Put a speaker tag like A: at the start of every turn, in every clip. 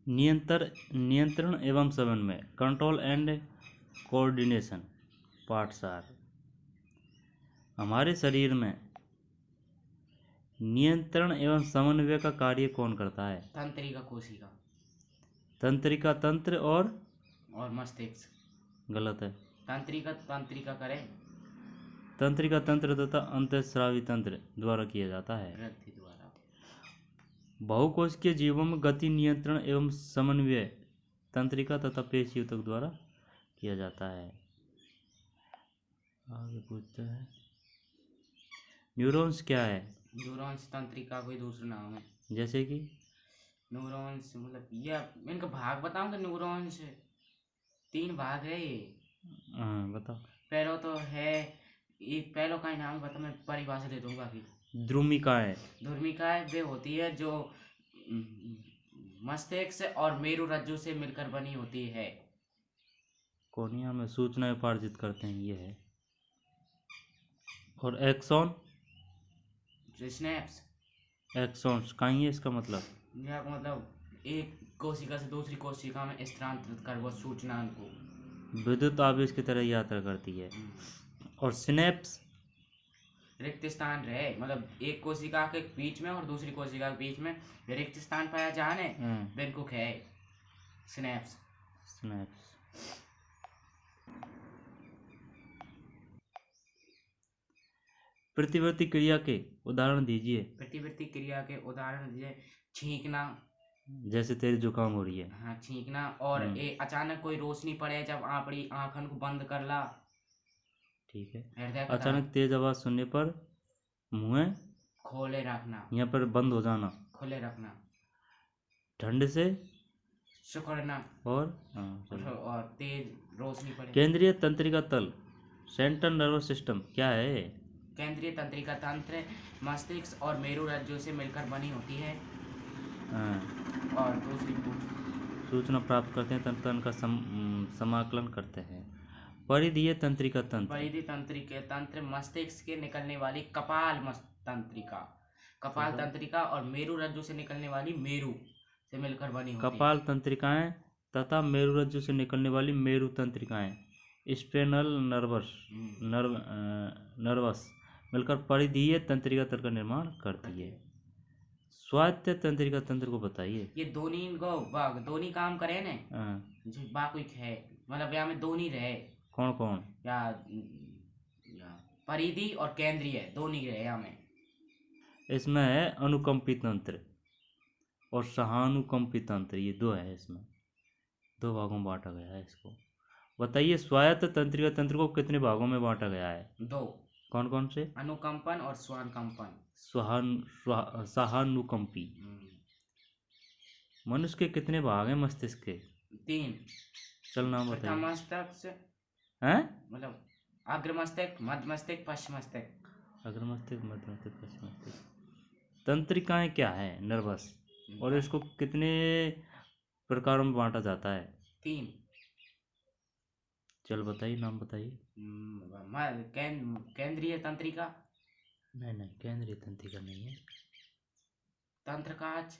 A: नियंत्रण एवं समन्वय, कंट्रोल एंड कोऑर्डिनेशन। पार्ट 4। हमारे शरीर में नियंत्रण एवं समन्वय का कार्य कौन करता है?
B: तंत्रिका कोशिका।
A: तंत्रिका तंत्र और
B: मस्तिष्क।
A: गलत है।
B: तंत्रिका करे।
A: तंत्रिका तंत्र तथा अंतःस्रावी तंत्र द्वारा किया जाता है।
B: ग्रंथि द्वारा।
A: बहुकोशिकीय जीवों में गति नियंत्रण एवं समन्वय तंत्रिका तथा पेशी ऊतक द्वारा किया जाता है। आगे पूछता है, न्यूरॉन्स क्या है?
B: न्यूरॉन्स तंत्रिका कोई दूसरा नाम है।
A: जैसे कि
B: न्यूरॉन्स मतलब ये इनका भाग बताऊंगा। न्यूरॉन्स 3 भाग है ये।
A: हाँ बताओ।
B: पहला तो है, एक पहलो का ही नाम बता, मैं परिभाषा दे दूंगा अभी।
A: ध्रुमिकाएं।
B: ध्रुमिकाएं वे होती है जो मस्तिष्क और मेरु रज्जु से मिलकर बनी होती है।
A: कोर्निया में सूचनाएं उपार्जित करते हैं, ये है। और एक्सॉन।
B: स्नैप्स।
A: एक्सॉन्स का ही है इसका मतलब?
B: मतलब एक कोशिका से दूसरी कोशिका में स्थानांतरित कर वो सूचना को
A: विद्युत आवेश की तरह यात्रा करती है। और सिनेप्स
B: रिक्त स्थान रहे, मतलब एक कोशिका के बीच में और दूसरी कोशिका के बीच में रिक्त स्थान पाया जाने बेनकुक है सिनेप्स।
A: प्रतिवर्ती क्रिया के उदाहरण दीजिए।
B: प्रतिवर्ती क्रिया के उदाहरण दीजिए, छींकना।
A: जैसे तेरी जुकाम हो रही है।
B: हाँ, छींकना। और अचानक कोई रोशनी पड़े जब आपड़ी आंखन को बंद कर ला।
A: ठीक है। अचानक तेज आवाज सुनने पर मुंह
B: खोले रखना,
A: यहाँ पर बंद हो जाना,
B: खोले रखना।
A: ठंड से
B: सिकुड़ना
A: और
B: तेज रोशनी पड़े।
A: केंद्रीय तंत्रिका तल, सेंट्रल नर्वस सिस्टम क्या है?
B: केंद्रीय तंत्रिका तंत्र मस्तिष्क और मेरु रज्जु से मिलकर बनी होती है। और दूसरी
A: सूचना प्राप्त करते हैं, तंत्र का समाकलन करते हैं। परिधीय तंत्रिका तंत्र।
B: परिधीय तंत्रिका तंत्र मस्तिष्क के निकलने वाली कपाल तंत्रिका, कपाल तंत्रिका और मेरु रज्जु से निकलने वाली मेरु से मिलकर बनी होती है।
A: कपाल तंत्रिकाएं तथा मेरु रज्जु से निकलने वाली मेरु तंत्रिकाएं स्पेनल नर्वस मिलकर परिधीय तंत्रिका तंत्र का निर्माण करती है। स्वायत्त तंत्रिका तंत्र को बताइए।
B: ये दोनी काम करे ने। जो बाकुक है, मतलब यहाँ में दोनी रहे।
A: कौन कौन?
B: या परिधि और केंद्रीय दोनी रहे यहाँ में।
A: इसमें है अनुकंपी तंत्र और सहानुकंपी तंत्र, ये दो है। इसमें 2 भागों में बांटा गया है इसको। बताइए, स्वायत्त तंत्रिका तंत्र को कितने भागों में बांटा गया है?
B: 2।
A: कौन कौन से?
B: अनुकंपन और स्वानुकंपन।
A: सहानुकंपी। मनुष्य के कितने भाग हैं मस्तिष्क के?
B: 3।
A: चल नाम बताइए।
B: मस्तिष्क
A: हैं?
B: मतलब अग्र मस्तिष्क, मध्य मस्तिष्क, पश्चिम मस्तिष्क।
A: अग्र मस्तिष्क, मध्य मस्तिष्क, पश्चिम मस्तिष्क। तंत्रिकाएं क्या है? नर्वस। और इसको कितने प्रकारों में बांटा जाता है?
B: 3।
A: चल बताइए, नाम बताइए।
B: केंद्रीय तंत्रिका।
A: नहीं, केंद्रीय तंत्रिका नहीं है।
B: तंत्रकाज।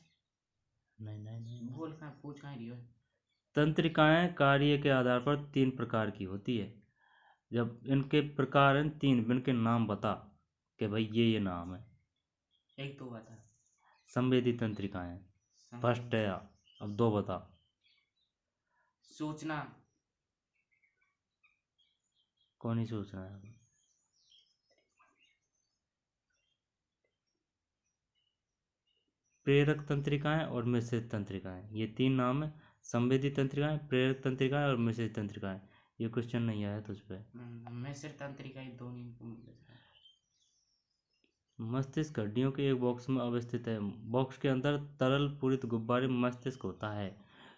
A: नहीं।
B: बोल का पूछ कहाँ रही हो?
A: तंत्रिकाएं कार्य के आधार पर 3 प्रकार की होती है। जब इनके प्रकार हैं 3, इनके नाम बता कि भाई ये नाम है।
B: 1 2 बता।
A: संवेदी तंत्रिकाएं फर्स्ट है। अब 2 बता।
B: सूचना।
A: कौन ही सूचना है? प्रेरक तंत्रिकाएं और मिश्रित तंत्रिकाएं, ये 3 नाम है। संवेदी तंत्रिकाएं, प्रेरक तंत्रिकाएं और मिश्रित तंत्रिकाएं। ये क्वेश्चन नहीं आया तुझ पे।
B: मिश्रित तंत्रिका ही दोनों।
A: मस्तिष्क हड्डियों के एक बॉक्स में अवस्थित है। बॉक्स के अंदर तरल पूरित गुब्बारे मस्तिष्क होता है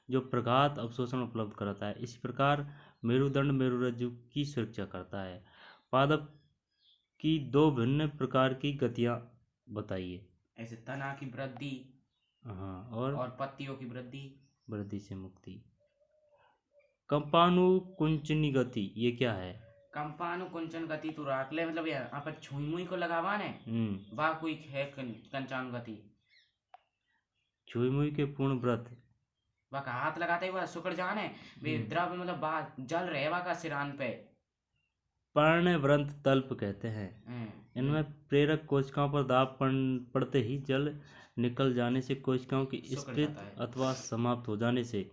A: जो प्रघात अवशोषण उपलब्ध कराता है। इसी प्रकार मेरुदंड मेरुरज्जु की सुरक्षा करता है। पादप की 2 भिन्न प्रकार की गतियां बताइए।
B: ऐसे तना की वृद्धि।
A: हाँ, और
B: पत्तियों की
A: वृद्धि से मुक्ति। कंपानुकुंचनी गति, ये क्या है?
B: कंपानुकुंचन गति तो रख ले, मतलब यहाँ पर छुई मुई को लगावा ने। वाह कोई है कंचानु गति।
A: छुई मुई के पूर्ण व्रत
B: वह का हाथ लगाते ही वह सुकड़ जाने वे द्रव मतलब बात जल रहे वह का सिरान पे।
A: पर्णवृंत तल्प कहते हैं। इनमें प्रेरक कोशिकाओं पर दाब पड़ते ही जल निकल जाने से कोशिकाओं की
B: सिकुड़
A: स्फीत
B: जाता है।
A: अथवा समाप्त हो जाने से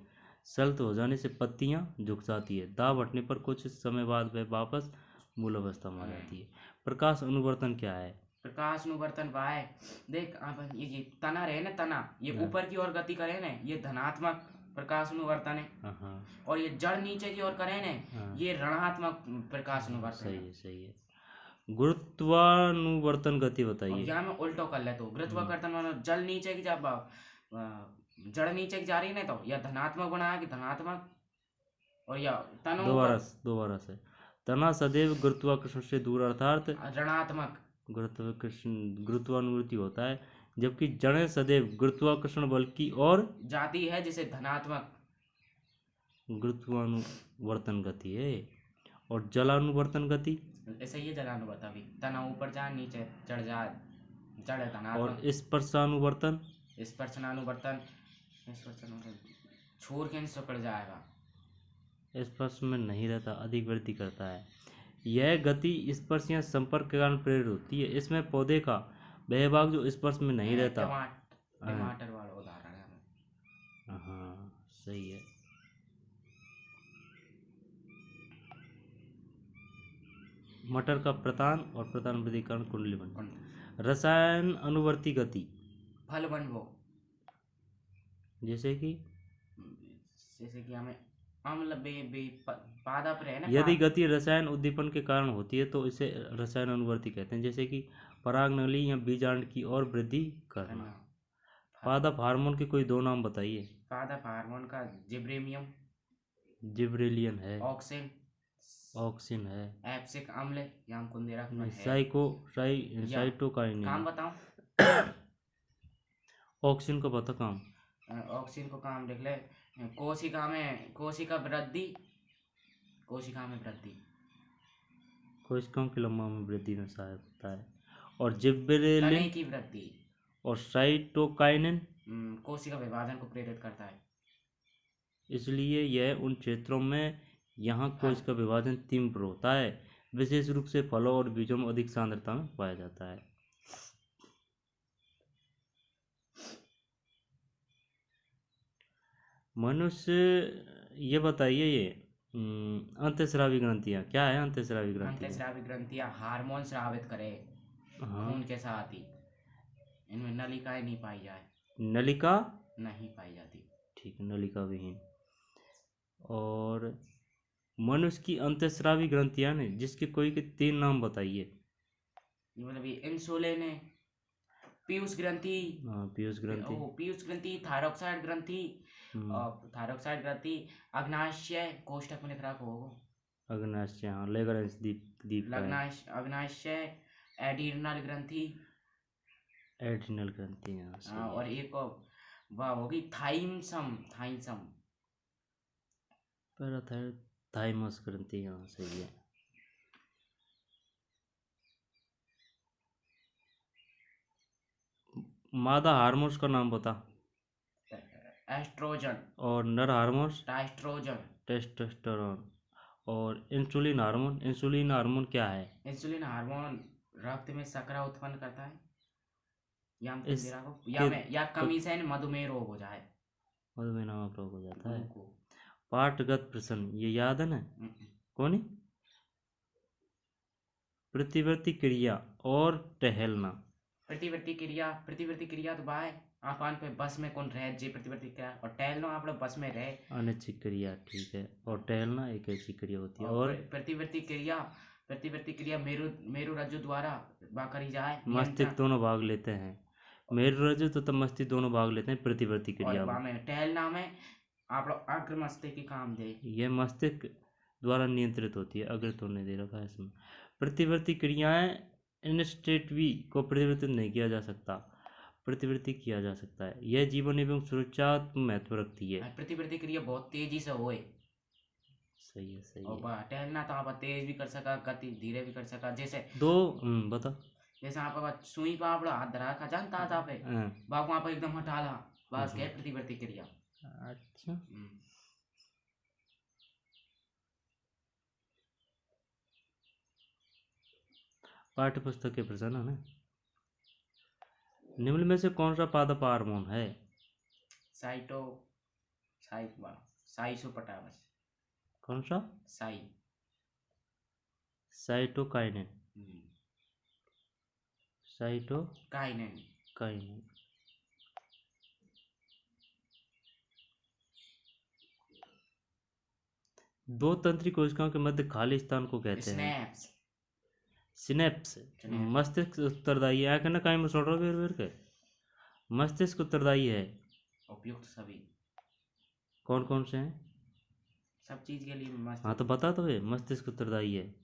A: सल्त हो जाने से पत्तियां झुक जाती है। दाब हटने पर कुछ समय बाद वह वापस मूल अवस्था में आ जाती है। प्रकाश अनुवर्तन क्या है?
B: प्रकाश अनुवर्तन वाय देख अब ये तना रहे ना तना ये ऊपर की ओर गति करे ना ये धनात्मक प्रकाश अनुवर्तन है।
A: हाँ
B: और ये जड़ नीचे की ओर करे ना ये ऋणात्मक प्रकाश अनुवर्तन
A: सही
B: है।
A: है, सही है। गुरुत्वानुवर्तन गति
B: और
A: बताइए।
B: यहाँ में उल्टो कर ले तो गुरुत्वाकर्षण मतलब जल नीचे की जब जड़ नीचे की जा रही है ना तो यह धनात्मक बनाया कि धनात्मक और या तनो
A: दोबारा से तना सदैव गुरुत्वाकर्षण से दूर अर्थात
B: ऋणात्मक
A: गुरुत्वानुवर्ती होता है, जबकि जड़ें सदैव गुरुत्वाकर्षण बल की ओर
B: जाती है जिसे धनात्मक
A: गुरुत्वानुवर्तन गति है। और जलानुवर्तन गति
B: ऐसे ही जलानुवर्तन भी तना ऊपर जा नीचे चढ़ जा जड़
A: और
B: धनात्मक।
A: स्पर्शानुवर्तन
B: स्पर्शनानुवर्तन छोड़ के सिकुड़ जाएगा।
A: स्पर्श में नहीं रहता, अधिक वृद्धि करता है। यह गति स्पर्श या संपर्क के कारण प्रेरित होती है। इसमें पौधे का वह भाग जो स्पर्श में नहीं रहता।
B: टमाटर वाला उदाहरण है।
A: हाँ सही है। मटर का प्रतान और प्रतान वृद्धि कारण कुंडली बन। रसायन अनुवर्ती गति
B: फल बनवो
A: जैसे कि
B: हमें अम्ल पादा पर है ना
A: यदि गति रसायन उद्दीपन के कारण होती है तो इसे रसायन अनुवर्ती कहते हैं, जैसे कि परागनली या बीजांड की ओर वृद्धि करना। पादप हार्मोन के कोई दो नाम बताइए।
B: पादप हार्मोन का जिब्रेनियम
A: जिब्रेलियन है,
B: ऑक्सिन है, एप्सिक अम्ल या हम कुंदेरा में है,
A: साइटोकाइनिन।
B: काम बताओ।
A: ऑक्सिन को बता काम।
B: ऑक्सिन को काम देख ले कोशिका में वृद्धि
A: कोशिकाओं की लंबा में वृद्धि में सहायक होता है। और जिब्रेलिन
B: की वृद्धि
A: और साइटोकाइनिन
B: कोशिका विभाजन को प्रेरित करता है।
A: इसलिए यह उन क्षेत्रों में यहाँ कोशिका विभाजन तीव्र होता है, विशेष रूप से फलों और बीजों में अधिक सांद्रता में पाया जाता है। मनुष्य ये बताइए ये अंतःस्रावी ग्रंथियां क्या है? अंतःस्रावी
B: ग्रंथियां हार्मोन स्रावित करे खून के साथ ही। इनमें नलिकाएं नहीं पाई जाए।
A: नलिका
B: नहीं पाई जाती। ठीक
A: है, नलिका विहीन। और मनुष्य की अंतःस्रावी ग्रंथियां ने जिसके कोई के 3 नाम बताइए।
B: मतलब ये इंसुलिन है, पीयूष ग्रंथि, थायरॉक्साइड ग्रंथि, अग्नाशय कोष्ठक में लिख रखा होगा।
A: अग्नाशय हाँ, लेगरेंस दीप
B: अग्नाशय, एड्रिनल ग्रंथि
A: हाँ,
B: और एक वह होगी थाइमसम
A: थाइमस ग्रंथि हाँ सही है। मादा हार्मोन्स का नाम बता।
B: एस्ट्रोजन।
A: और नर हार्मोन्स
B: टेस्टोस्टेरोन।
A: और इंसुलिन हार्मोन क्या है?
B: इंसुलिन हार्मोन रक्त में शर्करा उत्पन्न करता है या कमी से मधुमेह रोग हो जाए।
A: मधुमेह नामक रोग हो जाता है। पाठगत प्रश्न ये याद है ना? कौन? प्रतिवर्ती क्रिया और टहलना।
B: प्रतिवर्ती क्रिया तो बाय आपान पे बस में कौन रह जे प्रतिवर्ती क्रिया और टहलना आप लोग बस में रहे
A: अनिच्छिक क्रिया ठीक है। और टहलना एक ऐसी क्रिया होती है। और
B: प्रतिवर्ती क्रिया मेरु रज्जु द्वारा करी जाए।
A: मस्तिष्क दोनों भाग लेते हैं। मेरु रज्जु तो मस्तिष्क दोनों भाग लेते हैं प्रतिवर्ती क्रिया
B: में। टहलना में आप लोग अग्र मस्तिष्क की काम दे।
A: यह मस्तिष्क द्वारा नियंत्रित होती है। अग्र तो नहीं दे रखा है इसमें। प्रतिवर्ती क्रियाएं इंस्टेटिवी को प्रतिवर्तित नहीं किया जा सकता, प्रतिवर्ती किया जा सकता है। यह जीवन एवं सुरक्षा महत्व रखती है।
B: प्रतिवर्ती क्रिया बहुत तेजी से होए।
A: सही है।
B: और टहलना तो आप तेज भी कर सका गति धीरे भी कर सका। जैसे
A: बता
B: जैसे आप सुई पर आप हाथ धरा खा जानता था पे बाग वहाँ पर एकदम हटा ला बस गए प्रतिवर्ती क्रिया।
A: अच्छा, पाठ्य पुस्तक के प्रश्न है ना। निम्न में से कौन सा पादप हार्मोन है?
B: साइटो साइसोपटामस।
A: कौन सा? साइटोकाइनेन। साइटोकाइनेन। दो तंत्री कोशिकाओं के मध्य खाली स्थान को कहते हैं सिनेप्स। मस्तिष्क उत्तरदायी है कहना कहीं में सुन रहा बेर बेर के। मस्तिष्क उत्तरदायी है।
B: उपयुक्त सभी।
A: कौन कौन से हैं?
B: सब चीज के लिए
A: हाँ तो बता तो है मस्तिष्क उत्तरदायी है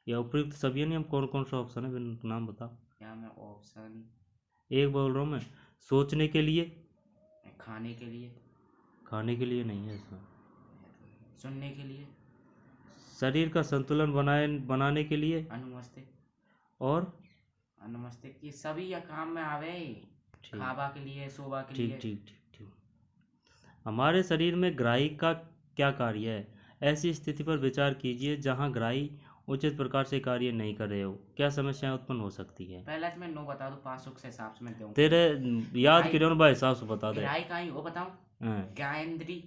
A: या उपयुक्त सभी है। नहीं, हम कौन कौन सा ऑप्शन है नाम बता।
B: क्या मैं ऑप्शन
A: एक बोल रहा हूँ मैं। सोचने के लिए,
B: खाने के लिए
A: नहीं है इसमें।
B: सुनने के लिए,
A: शरीर का संतुलन बनाने के लिए, और
B: अनुमस्तिष्क की सभी या काम में आवे। खावा के लिए, सोवा के लिए।
A: ठीक। हमारे शरीर में ग्राही का क्या कार्य है? ऐसी स्थिति पर विचार कीजिए जहां ग्राही उचित प्रकार से कार्य नहीं कर रहे हो। क्या समस्याएं उत्पन्न हो सकती है?
B: पहले तो मैं नो बता दूं, पासुक से हिसाब से मैं दूं।
A: तेरे याद करियो भाई हिसाब से बता दे।
B: ग्राही का ही वो बताऊं। ज्ञानेंद्री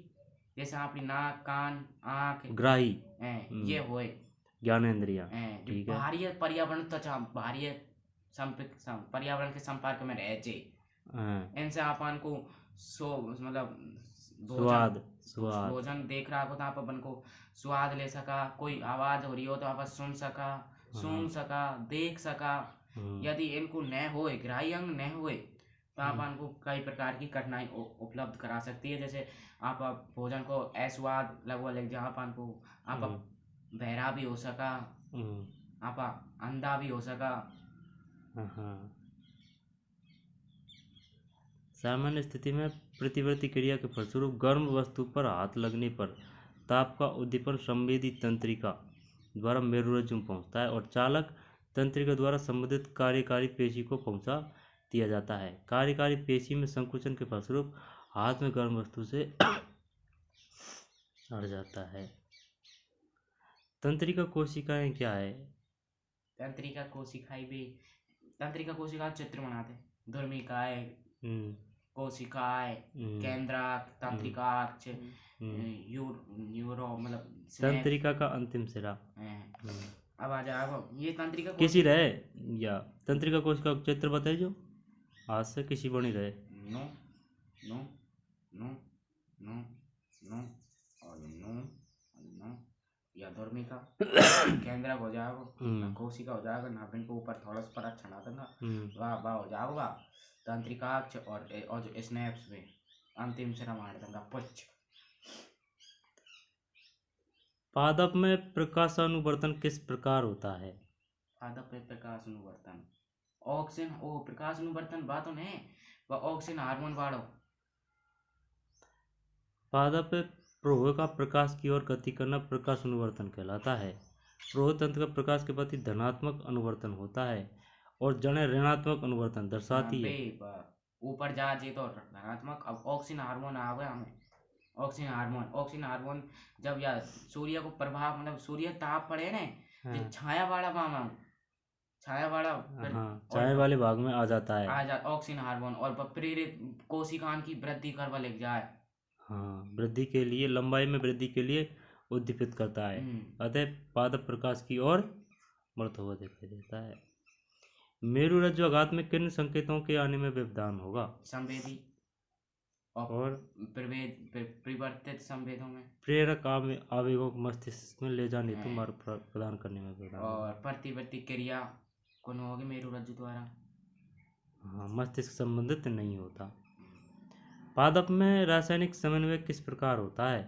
B: जैसे आपकी नाक, कान, आँख,
A: ग्राही
B: ये होए
A: ज्ञानेंद्रिया। ठीक है।
B: बाहरी पर्यावरण तो बाहरी पर्यावरण के संपर्क में रहे चे। इनसे अपन को मतलब भोजन देख रहा हो तो आप अपन को स्वाद ले सका। कोई आवाज हो रही हो तो आप सुन सका, देख सका। यदि इनको न होए, ग्राही अंग न होए तो अपन को कई प्रकार की कठिनाई उपलब्ध करा सकती है। जैसे आप भोजन को अस्वाद लग जा, अपन को आप बहरा भी हो सका, आप अंधा भी हो सका।
A: सामान्य स्थिति में प्रतिवर्ती क्रिया के फलस्वरूप गर्म वस्तु पर हाथ लगने पर ताप का उद्दीपन संवेदी तंत्रिका द्वारा मेरुरज्जु में पहुंचता है और चालक तंत्रिका द्वारा संबंधित कार्यकारी पेशी को पहुंचा दिया जाता है। कार्यकारी पेशी में संकुचन के फलस्वरूप हाथ में गर्म वस्तु से अड़ जाता है। तंत्रिका कोशिकाएं क्या है?
B: तंत्रिका कोशिका चित्र बनाते। धर्मिकाएं, कोशिकाएं, केंद्रक, तंत्रिकाक्ष, न्यूरो मतलब
A: तंत्रिका का अंतिम सिरा।
B: अब आ जाओ ये तंत्रिका
A: किसी रहे या तंत्रिका कोशिका चित्र बताइए जो आज से किसी बनी रहे।
B: No no no no no और नो या धर्मिका केंद्रक हो जाएगा, कोशिका हो जाएगा, नाभिन को ऊपर थोड़ा सा परत छना देगा, वाह हो जाएगा। तंत्रिकाक्ष और जो स्नैप्स में अंतिम सिरा मार देगा पुच्छ।
A: पादप में प्रकाशानुवर्तन किस प्रकार होता है?
B: पादप में प्रकाशानुवर्तन ऑक्सीजन प्रकाशानुवर्तन बात नहीं, वह ऑक्सीजन हार्मोन बाढ़ो।
A: पादप प्रोह का प्रकाश की ओर गति करना प्रकाशानुवर्तन कहलाता है। प्रोह तंत्र का प्रकाश के प्रति धनात्मक अनुवर्तन होता है और जड़ें ऋणात्मक अनुवर्तन दर्शाती है।
B: ऊपर जा जी तो धनात्मक। अब ऑक्सीजन हार्मोन आ गया हमें। ऑक्सीजन हार्मोन जब या सूर्य को प्रभाव मतलब सूर्य ताप पड़े ना, छाया
A: वाले भाग में आ जाता है
B: ऑक्सीजन हार्मोन और प्रेरित कोशिकाओं की वृद्धि करवा लग जाए।
A: वृद्धि के लिए, लंबाई में वृद्धि के लिए उद्दीपित करता है। अतः पादप प्रकाश की ओर बढ़ता हुआ दिखाई देता है। मेरुरज्जु आघात में किन संकेतों के आने में व्यवधान होगा?
B: संवेदी और परिवर्तित संवेदों में,
A: प्रेरक आवेगों को मस्तिष्क में ले जाने हेतु मार्ग प्रदान करने में व्यवधान
B: और प्रतिवर्ती क्रिया कौन होगी मेरुरज्जु द्वारा।
A: मस्तिष्क संबंधित नहीं होता। पादप में रासायनिक समन्वय किस प्रकार होता है?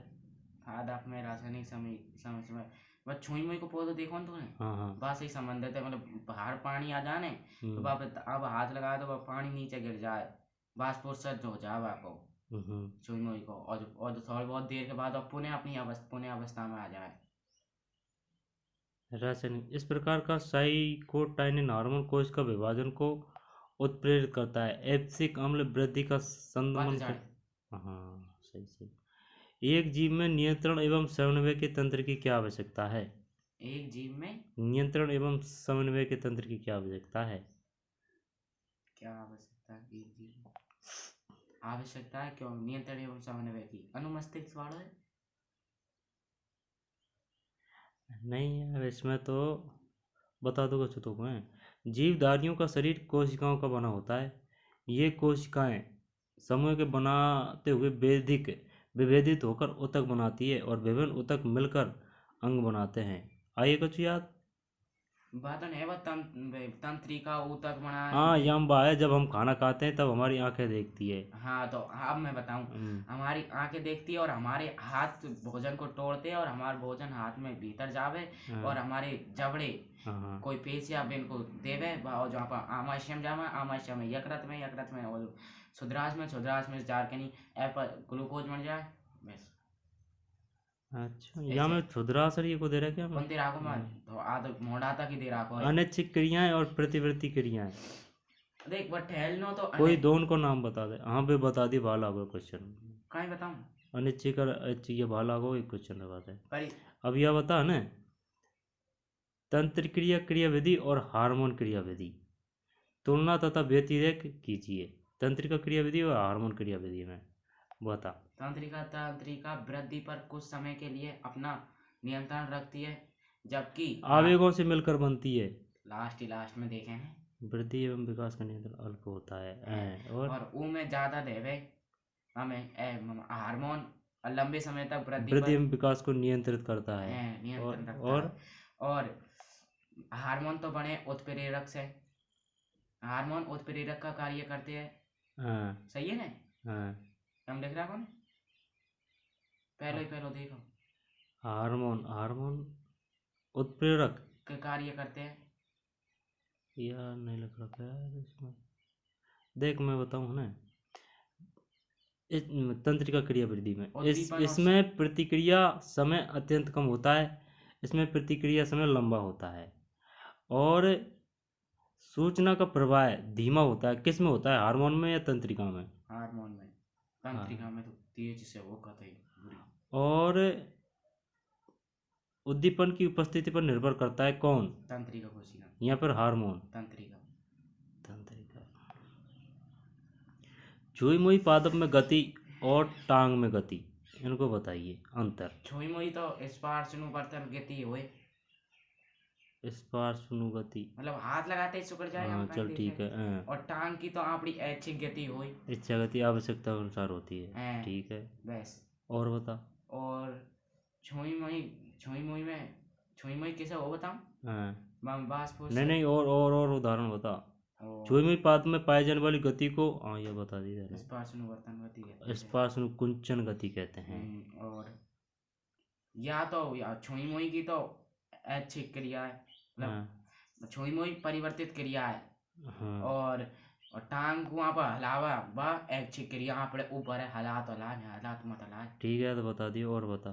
B: पादप में रासायनिक समन्वय बस छुई मुई को पौधे देखो ना तूने, बस ही संबंधित है। मतलब बाहर पानी आ जाने तो अब हाथ लगाए तो पानी नीचे गिर जाए, वाष्पोत्सर्जन हो जाए आपको छुई मुई को, और थोड़ी बहुत देर के बाद अब पुनः अवस्था में आ जाए।
A: रासायनिक इस प्रकार का साइकोटाइनिन हार्मोन कोशिका विभाजन को उत्प्रेरित करता है। एब्सिक अम्ल वृद्धि का सही सही। एक जीव में नियंत्रण एवं समन्वय के तंत्र की क्या आवश्यकता है?
B: एक जीव में
A: नियंत्रण एवं समन्वय के तंत्र की क्या आवश्यकता है?
B: क्या आवश्यकता है? एक जीव में आवश्यकता है क्यों? नियंत्रण एवं समन्वय की अनुमस्तिष्क वाला है।
A: नहीं यार, इसमें तो बता दो कुछ तो मैं। जीवधारियों का शरीर कोशिकाओं का बना होता है। ये कोशिकाएं समूह के बनाते हुए विभेदित होकर ऊतक बनाती है और विभिन्न ऊतक मिलकर अंग बनाते हैं। आइए कुछ याद।
B: बातन है वह तंत्रिका ऊतक
A: हाँ,
B: बनाएंगे।
A: यम बा है, जब हम खाना खाते हैं तब हमारी आंखें देखती है।
B: हाँ तो अब मैं बताऊं।
A: हम्म,
B: हमारी आंखें देखती है और हमारे हाथ भोजन को तोड़ते हैं और हमारा भोजन हाथ में भीतर जावे
A: हाँ
B: और हमारे जबड़े
A: हाँ हाँ
B: कोई पेशिया बिन को देवे और जहाँ पर आमाशयम जावा आमाशय में यकृत में और सुद्रास में जार के नहीं एपर ग्लूकोज बन जाए बस।
A: अच्छा, यहाँ
B: ऐसे
A: में क्षुद्रासर ये को दे रहा है क्या
B: कौन दे राखो मैं
A: हम्म।
B: तो आद मोड़ा तक ही दे राखो है।
A: अनैच्छिक क्रियाएं और प्रतिवृत्ति क्रियाएं,
B: देख वह ठहलनो तो
A: कोई दोनों को नाम बता दे। हाँ बे, बता दी, भाला होगा क्वेश्चन।
B: कहीं बताऊं
A: अनिश्चित और ऐच्छिक ये भाला होगा, एक क्वेश्चन लगाता है।
B: पर
A: अब यह बता ना, तंत्र क्रिया क्रियाविधि और हार्मोन क्रियाविधि तुलना तथा व्यतिरेक कीजिए। तंत्रिका क्रियाविधि और हार्मोन क्रियाविधि में बता।
B: तंत्रिका वृद्धि पर कुछ समय के लिए अपना नियंत्रण रखती है जबकि
A: आवेगों से मिलकर बनती है।
B: लास्ट में देखे हैं
A: वृद्धि एवं विकास का नियंत्रण अल्प होता है। और
B: और ऊ में ज्यादा देवे हमें हार्मोन लंबे समय तक वृद्धि
A: वृद्धि
B: पर
A: एवं विकास को नियंत्रित करता है।
B: नियंत्रण
A: और
B: रखता है। और हार्मोन तो बने उत्प्रेरक से हार्मोन उत्प्रेरक का कार्य करते हैं।
A: हाँ
B: सही है ना?
A: हाँ।
B: हम देख रहा कौन पहले देखो
A: हार्मोन हार्मोन उत्प्रेरक
B: के कार्य करते हैं।
A: यार नहीं लग रहा यार इसमें। देख मैं बताऊँ ना, इस तंत्रिका क्रिया वृद्धि में
B: उद्दीपन और
A: इसमें प्रतिक्रिया समय अत्यंत कम होता है। इसमें प्रतिक्रिया समय लंबा होता है और सूचना का प्रवाह धीमा होता है। किस में होता है, हार्मोन में या तंत्रिका में?
B: हार्मोन में
A: हाँ।
B: तंत्रिका में तो तेज से वो कतई बुरी
A: और उद्दीपन की उपस्थिति पर निर्भर करता है कौन?
B: तंत्रिका कोशिका
A: या फिर हार्मोन।
B: तंत्रिका
A: तंत्रिका। छुई मुई पादप में गति और टांग में गति, इनको बताइए अंतर।
B: छुई मुई तो स्पर्शनु बर्तन गति हुए
A: स्पर्शनुगति।
B: मतलब हाथ लगाते ही सिकुड़ जाएगा
A: हाँ
B: हम कहीं
A: चल ठीक
B: देखे।
A: है। हाँ।
B: और टांग की तो आपकी ऐच्छिक गति हुई
A: इच्छा गति आवश्यकता अनुसार होती है।
B: हैं
A: ठीक है,
B: बस।
A: और बता।
B: और छुई मुई किसे वो बताऊं
A: हाँ
B: बास फूस
A: नहीं
B: से
A: नहीं, और उदाहरण बता। छुई मुई पाद में पाए जाने वाली गति को, हाँ ये बता दी मैंने।
B: स्पर्शनु बर्तन गति कहते हैं।
A: स्पर्शनुकुंचन गति कहते हैं।
B: और या छुई मुई की तो ऐच्छिक क्रिया है मतलब
A: हाँ
B: छुई मुई परिवर्तित क्रिया है।
A: हाँ
B: और टांग को वहाँ पर हलावा वह ऐच्छिक क्रिया यहाँ पर ऊपर है हला तो मत हला।
A: ठीक है, तो बता दिए, और बता।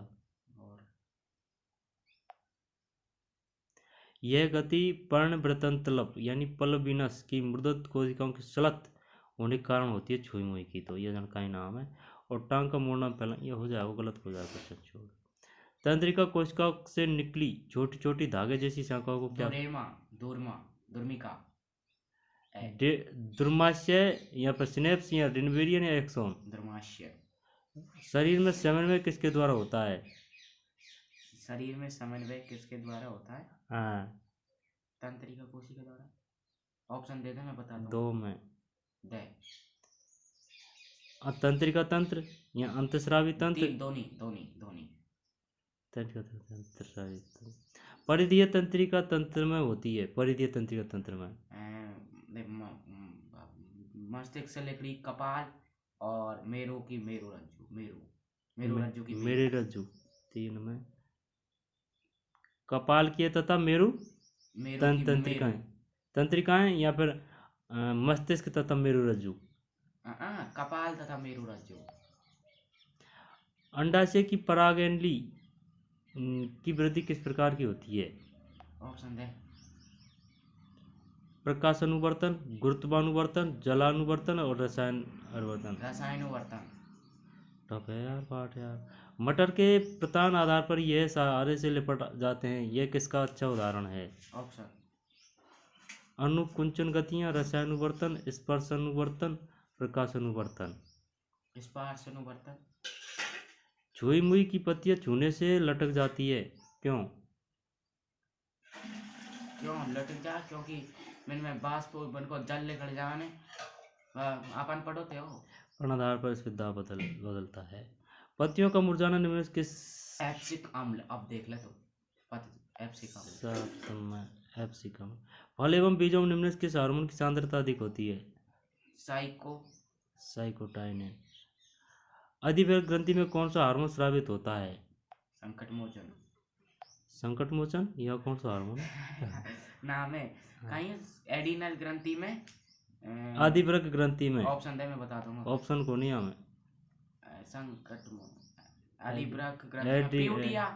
B: और
A: यह गति पर्णवृतंतलप यानी पल्लवीनस की मृदुत कोशिकाओं की सलत होने के कारण होती है छुई मुई की, तो यह जानकारी नाम है। और टांग का मोड़ना पहला ये हो जाएगा, गलत हो जाएगा क्वेश्चन, छोड़। तंत्रिका कोशिका से निकली छोटी छोटी धागे जैसी शाखाओं को क्या?
B: दुर्मिका
A: दुर्माशय या फिर सिनेप्स या डिनवेरियन या एक्सोन।
B: दुर्माशय।
A: शरीर में समन्वय किसके द्वारा होता है?
B: शरीर में समन्वय किसके द्वारा होता है?
A: हाँ
B: तंत्रिका कोशिका द्वारा। ऑप्शन दे दे मैं बता दूं।
A: दो में
B: दे
A: तंत्रिका तंत्र या अंतस्रावी तंत्र।
B: दोनी
A: तंत्रिका तंत्र स्रावी तंत्र। परिधीय तंत्रिका तंत्र में होती है। परिधीय तंत्रिका तंत्र में
B: मस्तिष्क से लेकड़ी कपाल और मेरू रज्जु की
A: मेरे रज्जु तीन में कपाल की तथा मेरु तंत्रिकाएं तंत्रिकाएं या फिर मस्तिष्क तथा मेरु रज्जु।
B: कपाल तथा मेरू रज्जु।
A: अंडाशय की परागैंडली की वृद्धि किस प्रकार की होती है?
B: ऑप्शन दे।
A: प्रकाशानुवर्तन, गुरुत्वानुवर्तन, जलानुवर्तन और रसायन अनुवर्तन।
B: रसायनुवर्तन।
A: टफ है यार पाठ यार। मटर के प्रधान आधार पर यह सहारे से लिपट जाते हैं, यह किसका अच्छा उदाहरण है?
B: ऑप्शन।
A: अनुकुंचन गतियां, रसायनुवर्तन, स्पर्शानुवर्तन, प्रकाशानुवर्तन।
B: स्पर्शानुवर्तन।
A: छुई मुई की पत्तियां छूने से लटक जाती है, क्यों?
B: क्यों लटक जा? क्योंकि मन में बाष्प बन को जल निकल जाने। अपन पढ़ोते हो।
A: पर आधार पर स्पिता बदलता है। पत्तियों का मुरझाना निम्न में किस?
B: एप्सिक अम्ल। अब देख ले तो एप्सिक अम्ल।
A: सब एप्सिकम। फल एवं बीजों में निम्न में किस हार्मोन की सांद्रता अधिक होती है?
B: साइको।
A: साइकोटाइनिन। अधिवृक्क ग्रंथि में कौन सा हार्मोन स्रावित होता है?
B: संकट मोचन।
A: संकट मोचन, यह कौन सा हार्मोन है?
B: नाम है कहीं एडिनल ग्रंथि में।
A: अधिवृक्क ग्रंथि में।
B: ऑप्शन दे, मैं बता दूंगा।
A: ऑप्शन को नहीं हमें।
B: संकट अधिवृक्क ग्रंथि में प्यूटिया।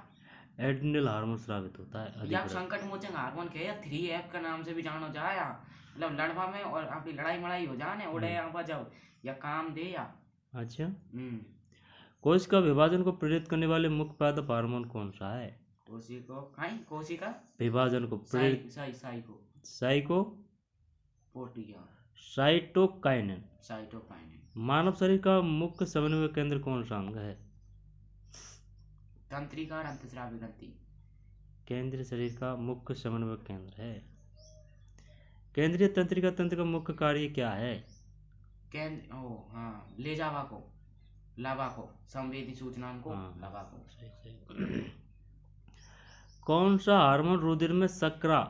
A: एड्रिनल हार्मोन स्रावित होता है
B: या
A: अधिवृक्क।
B: संकट मोचन हार्मोन के 3F का नाम से भी जानो जाया। मतलब लड़वा में और आपकी लड़ाई मड़ाई हो जाने उड़े आप जाओ या काम दे या।
A: अच्छा। कोशिका विभाजन को प्रेरित करने वाले मुख्य पादप हार्मोन कौन सा है?
B: कोशिका
A: विभाजन को प्रेरित। Psycho
B: Portia.
A: साइटोकाइनिन।
B: साइटोकाइनिन।
A: मानव शरीर का मुख्य समन्वय केंद्र कौन सा अंग है?
B: तंत्रिका और अंतःस्रावी ग्रंथि।
A: केंद्रीय शरीर का मुख्य समन्वय केंद्र है। केंद्रीय तंत्रिका तंत्र का मुख्य कार्य क्या है?
B: ले जावा को लावा को संवेदी सूचना को लावा को।
A: कौन सा हार्मोन रुधिर में शर्करा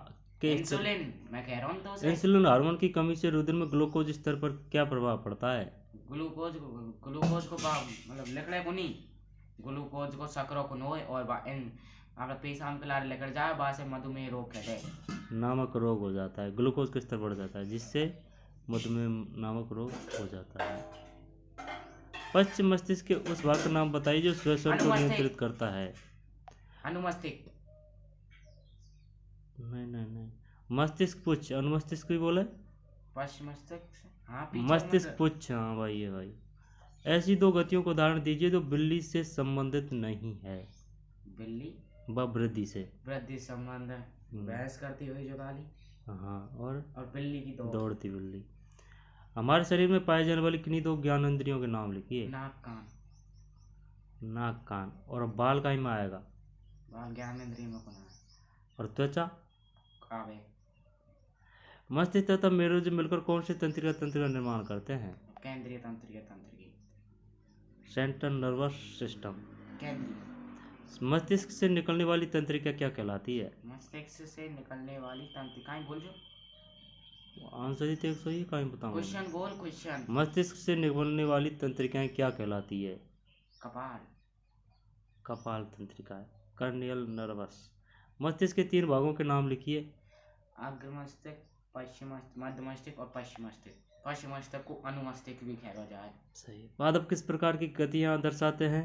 A: के
B: इंसुलिन। मैं कह रहा हूँ तो
A: इंसुलिन हार्मोन की कमी से रुधिर में ग्लूकोज स्तर पर क्या प्रभाव पड़ता है?
B: ग्लूकोज को मतलब लकड़े को नहीं, ग्लूकोज को शक्करों को नोए और अपना पेशाब के लारे लेकर जाए वहां से मधुमेह रोग कहते हैं।
A: नामक रोग हो जाता है, ग्लूकोज का स्तर बढ़ जाता है जिससे मधुमेह नामक रोग हो जाता है। पश्चिम मस्तिष्क के उस भाग का नाम बताइए जो श्वसन को नियंत्रित करता है।
B: अनुमस्तिष्क।
A: नहीं, मस्तिष्क पुच्छ, अनुमस्तिष्क भी बोले।
B: पश्चिम मस्तिष्क। हाँ
A: मस्तिष्क पुच्छ, हाँ भाई है भाई। ऐसी दो गतियों को उदाहरण दीजिए जो बिल्ली से संबंधित नहीं है।
B: बिल्ली
A: व वृद्धि से।
B: वृद्धि संबंध है, बहस करती हुई जो गाली।
A: हाँ, और
B: बिल्ली की
A: दौड़ती बिल्ली। हमारे शरीर में पाए जाने वाली किन्हीं दो ज्ञानेंद्रियों के नाम लिखिए।
B: नाक कान।
A: नाक कान। और बाल कहीं में आएगा?
B: बाल ज्ञानेंद्रिय में कौन है?
A: और त्वचा?
B: आवे।
A: मस्तिष्क तथा मेरुरज्जु मिलकर कौन से तंत्रिका तंत्र का निर्माण करते हैं?
B: केंद्रीय तंत्रिका तंत्र की।
A: Central nervous system.
B: केंद्रीय।
A: मस्तिष्क से निकलने वाली तंत्रिका क्या कहलाती है?
B: मस्तिष्क से निकलने वाली तंत्रिकाएं बोल जो।
A: आंसर ही तो सही कहीं बताऊं।
B: क्वेश्चन बोल क्वेश्चन।
A: मस्तिष्क से निकलने वाली तंत्रिकाएं क्या कहलाती है?
B: कपाल।
A: कपाल तंत्रिका। कर्नियल नर्वस। मस्तिष्क के 3 भागों के नाम लिखिए।
B: अग्र मस्तिष्क, पश्चिम मध्य मस्तिष्क और पश्चिम मस्तिष्क। पश्चिम मस्तिष्क को अनुमस्तिष्क भी कहा जाए।
A: सही। पादप किस प्रकार की गतियां दर्शाते हैं?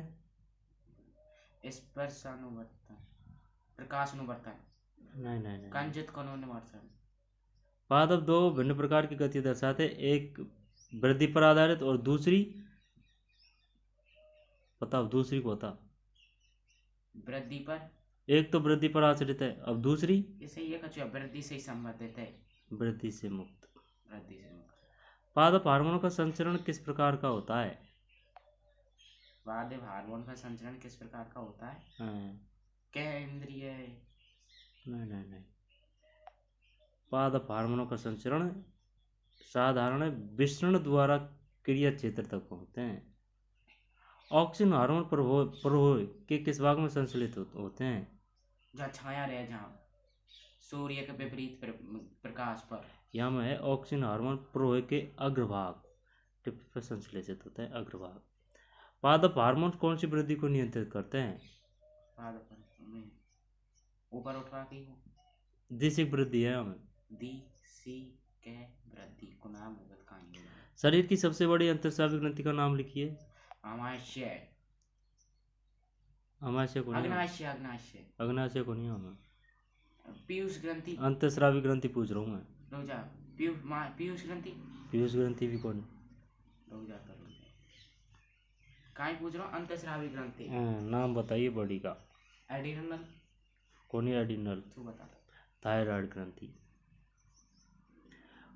B: स्पर्शानुवर्तन, प्रकाशानुवर्तन।
A: नहीं।
B: कंजित कनोनुवर्तन।
A: पादप 2 भिन्न प्रकार की गति दर्शाते हैं, एक वृद्धि पर आधारित और दूसरी, बताओ दूसरी को बता।
B: वृद्धि पर।
A: एक तो वृद्धि पर आश्रित है, अब दूसरी
B: इसे ये कचुआ वृद्धि से ही संबंधित है।
A: वृद्धि से मुक्त।
B: वृद्धि से मुक्त।
A: पादप हार्मोन का संचरण किस प्रकार का होता है?
B: पादप हार्मोन का संचरण किस प्रकार का होता है? केंद्रीय।
A: नहीं। पादप हार्मोनों का संचरण साधारण विसरण द्वारा क्रिया क्षेत्र तक पहुंचते हैं। ऑक्सीजन हार्मोन प्रवाह के किस भाग में संश्लेषित होते हैं?
B: जहाँ छाया रहे, जहाँ सूर्य के विपरीत प्रकाश पर।
A: यहाँ में है ऑक्सीजन हार्मोन प्रवाह के अग्रभाग टिप पर संश्लेषित होते हैं, अग्रभाग। पादप हार्मोन कौन सी वृद्धि को नियंत्रित करते हैं?
B: पादप ऊपर उठवा की
A: दिशिक वृद्धि है हमें।
B: दिशी के वृद्धि को नाम
A: शरीर की सबसे बड़ी अंतःस्रावी ग्रंथि का नाम लिखिए।
B: अमाशय।
A: अमाशय को नहीं।
B: अग्नाशय
A: को नहीं हमें।
B: पीयूष ग्रंथि।
A: अंतःस्रावी ग्रंथि पूछ रहा हूँ मैं।
B: पीयूष ग्रंथि।
A: पीयूष ग्रंथि भी कौन?
B: कहीं पूछ रहा हूँ अंतःस्रावी ग्रंथि।
A: नाम बताइए बॉडी का।
B: एडिनल।
A: कौन है एडिनल?
B: तू बता।
A: थायराइड ग्रंथि।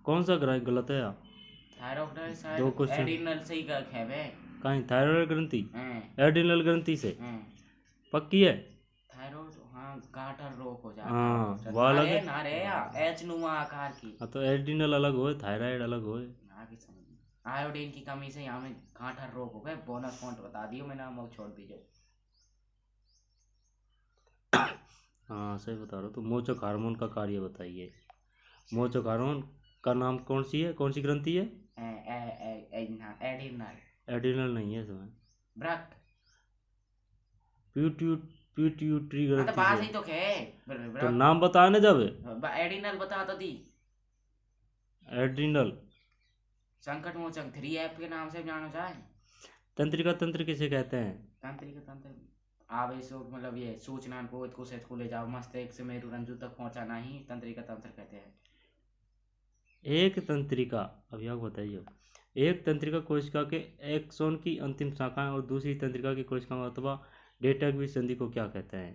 A: कौन सा ग्रह गलत है?
B: थायराइड
A: दो
B: शायद
A: क्वेश्चन
B: एडिनल से ही खेवे।
A: कहीं थायराइड ग्रंथि
B: हैं
A: एडिनल ग्रंथि से
B: हैं
A: पक्की है?
B: थायराइड हाँ गाठर रोग हो जाता
A: हाँ
B: है
A: वो अलग है।
B: ना रे या एच नुमा आकार की।
A: हाँ तो एडिनल अलग हो थायराइड अलग हो।
B: आगे समझ में। आयोडीन की कमी से यहाँ में गाठर रोग हो गए। बोनस पॉइंट बता दियो मैंने हम लोग छोड़ दीजिए।
A: हाँ सही बता रहा हूँ। तो मोचक हार्मोन का कार्य बताइए। मोचक हार्मोन का नाम कौन सी ग्रंथि है?
B: एडिनल।
A: एडिनल नहीं है इसमें।
B: ब्रक।
A: पिट्यूटरी
B: हाँ तो
A: ग्रंथि
B: बात
A: से।
B: ही तो खे।
A: तो
B: ब्रक।
A: नाम बताने जब
B: एडिनल बता तो दी।
A: एड्रिनल।
B: संकट मोचन 3F के नाम से जाना जाए।
A: तंत्रिका तंत्र किसे कहते हैं?
B: तंत्रिका तंत्र आवेशों मतलब ये सूचना को कोशिका को ले जाओ मस्तिष्क से मेरुरंजु तक पहुंचाना ही तंत्रिका तंत्र कहते हैं।
A: एक तंत्रिका अब यह बताइए। एक तंत्रिका कोशिका के एक्सोन की अंतिम शाखाएं और दूसरी तंत्रिका की कोशिका अथवा डेटा की संधि को क्या कहते हैं?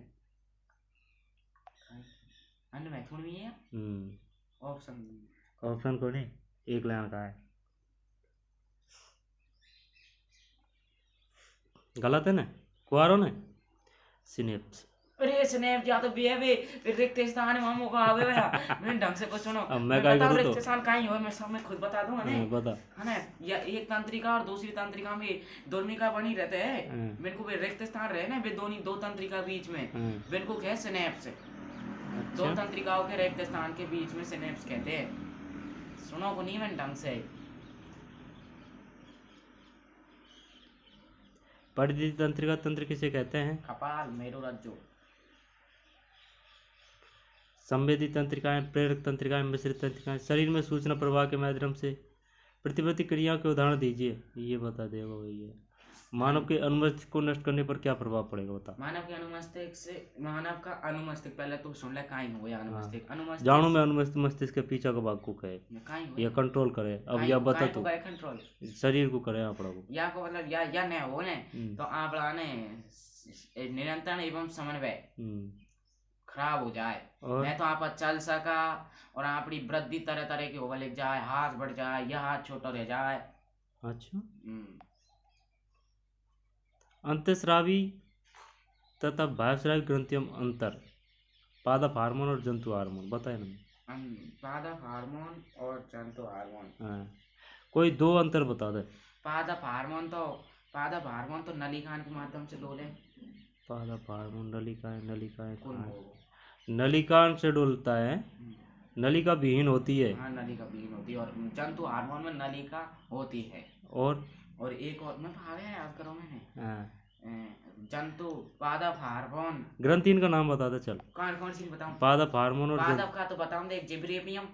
B: अन्य मैथुन भी है। ऑप्शन।
A: ऑप्शन को नहीं एक लाइन का है। गलत है ना? कुआरो ने सिनेप्स।
B: अरे स्नैप या तो बेबे रिक्त स्थान मामू का आवे भैया। मैं ढंग से कुछ सुनो।
A: अब मैं
B: मैं
A: क्या
B: बताऊं
A: करूँ
B: रिक्त
A: तो?
B: स्थान कहीं हो मैं सब में खुद बता दूंगा ने।
A: बता।
B: है ना या एक तंत्रिका और दूसरी तंत्रिका में दोर्मिका बनी रहते हैं। मेरे को भी रिक्त स्थान रहे ना बे दोनों दो तंत्रिका बीच में। मेरे को कहे सिनेप्स। दो
A: अच्छा
B: तंत्रिकाओं के रिक्त स्थान के बीच में सिनेप्स कहते हैं। सुनो को नहीं मैं ढंग से।
A: परिधि तंत्रिका तंत्र किसे कहते हैं?
B: कपाल मेरुरज्जु।
A: संवेदी तंत्रिकाएं प्रेरक तंत्रिकाएं मिश्रित तंत्रिकाएं शरीर में सूचना प्रवाह के माध्यम से प्रतिवर्ती क्रियाओं के उदाहरण दीजिए। ये बता देगा भैया। मानव के अनुमस्तिष्क को नष्ट करने पर क्या प्रभाव पड़ेगा बता।
B: मानव के अनुमस्तिष्क से मानव का अनुमस्तिष्क पहले तो सुन ले काई हो या अनुमस्तिष्क अनुमस्तिष्क
A: जानू में अनुमस्तिष्क मस्तिष्क के पीछे का भाग को कहे
B: काई हो
A: या कंट्रोल करे। अब या बता तू
B: कंट्रोल
A: शरीर को करे आपड़ा को
B: या को मतलब या न हो ने तो आपड़ा ने निरंतर एवं समन्वय खराब हो जाए। मैं तो आप चल सका और आपकी वृद्धि तरह तरह की होगा लिख जाए हाथ बढ़ जाए या हाथ छोटा रह जाए।
A: अच्छा अंतःस्रावी तथा बाह्यस्रावी ग्रंथियों में अंतर। पादप हार्मोन और जंतु हार्मोन बताए ना।
B: पादप हार्मोन और जंतु हार्मोन।
A: कोई दो अंतर बता दे।
B: पादप हार्मोन तो नलिकान के माध्यम से डोले।
A: पादप हार्मोन नलिकाएं
B: नलिकाएं
A: नलिकान से डोलता है। नलिका विहीन होती है।
B: हाँ नलिका विहीन होती है और जंतु हार्मोन में नलिका होती है।
A: और
B: एक और मैं भावे याद करो मैंने जंतु पादप हार्मोन
A: ग्रंथि का नाम बता दे चल।
B: कौन सी बताऊं?
A: पादप हार्मोन और
B: पादप का तो बताऊं दे जिब्रेनियम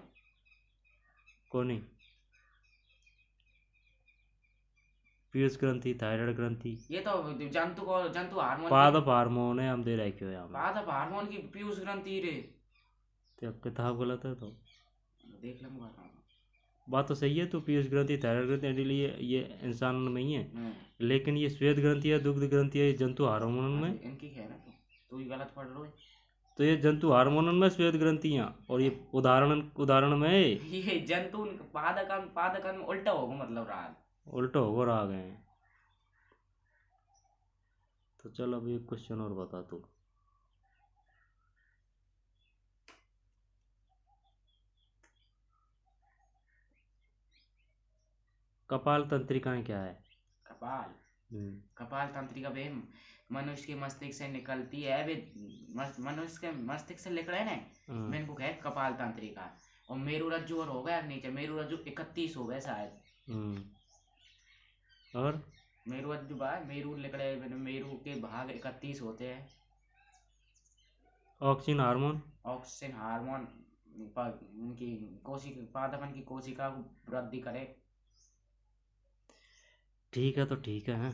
A: कोनी पीयूष ग्रंथि थायराइड ग्रंथि।
B: ये तो जंतु हार्मोन
A: पादप हार्मोन है हम दे रहे क्यों यहाँ
B: पादप हार्मोन की पीयूष ग्रंथि रे।
A: तो किताब गलत है तो
B: देख लूंगा
A: बात तो सही है। तो पीयूष ग्रंथि थायराइड ग्रंथि ये इंसान में ही है लेकिन ये श्वेत ग्रंथि है दुग्ध ग्रंथि है जंतु हार्मोन में
B: इनकी है ना तो ही गलत पढ़ लो।
A: तो ये जंतु हार्मोन में श्वेत ग्रंथियां और ये उदाहरण में
B: ये जंतु पादकन में उल्टा होगा मतलब राग
A: उल्टा होकर आ गए हैं। तो चल अब एक क्वेश्चन और बता तू। कपाल तंत्रिकाएं क्या है?
B: कपाल तंत्रिका वे मनुष्य के मस्तिष्क से निकलती है वे मनुष्य के मस्तिष्क से निकले ना मैंने को कहे कपाल तंत्रिका। और मेरुरज्जु और हो गया नीचे मेरुरज्जु 31 हो गए शायद।
A: और
B: मेरुरज्जु मेरु निकले मेरु के भाग 31 होते हैं। ऑक्सीजन हार्मोन उनकी कोशिका पादपन की कोशिका को वृद्धि करे।
A: ठीक है तो ठीक है।